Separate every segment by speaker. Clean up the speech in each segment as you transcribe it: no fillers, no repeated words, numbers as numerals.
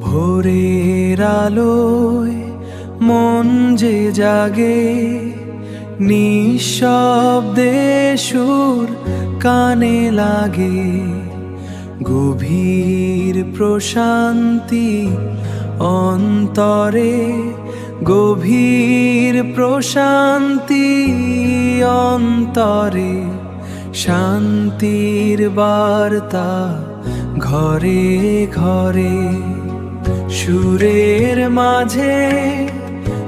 Speaker 1: ভোরের আলোয় মন যে জাগে, নিঃশব্দে সুর কানে লাগে। গভীর প্রশান্তি অন্তরে, গভীর প্রশান্তি অন্তরে। শান্তির বার্তা ঘরে ঘরে। সুরের মাঝে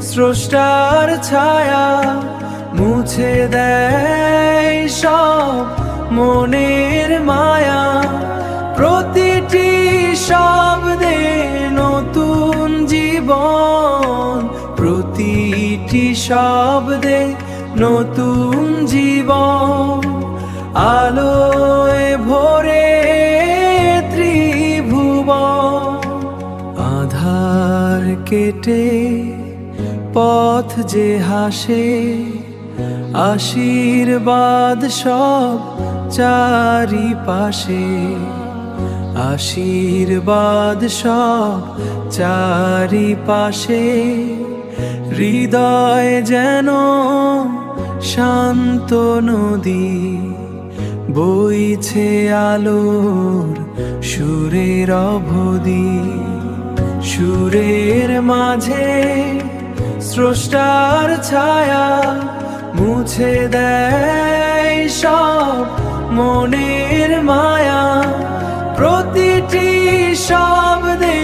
Speaker 1: স্রষ্টার ছায়া মুছে দেয় সব মনের মায়া। প্রতিটি শব্দে নতুন জীবন, প্রতিটি শব্দে নতুন জীবন। আলোয় ভরে ত্রিভুবন, আধার কেটে পথ যে হাসে। আশীর্বাদ সব চারিপাশে, আশীর্বাদ সব চারিপাশে। হৃদয় যেন শান্ত নদী, বইছে আলোর সুরের অবধি। সুরের মাঝে স্রষ্টার ছায়া মুছে দেয় সব মনের মায়া। প্রতিটি শব্দে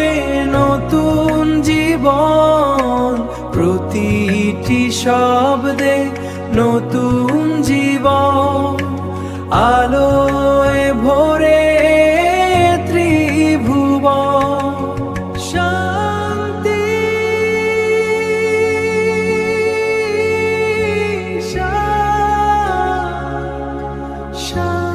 Speaker 1: নতুন জীবন, প্রতিটি শব্দে নতুন জীবন। আলোয় ভরে ত্রিভুবন, শান্তি শান্তি।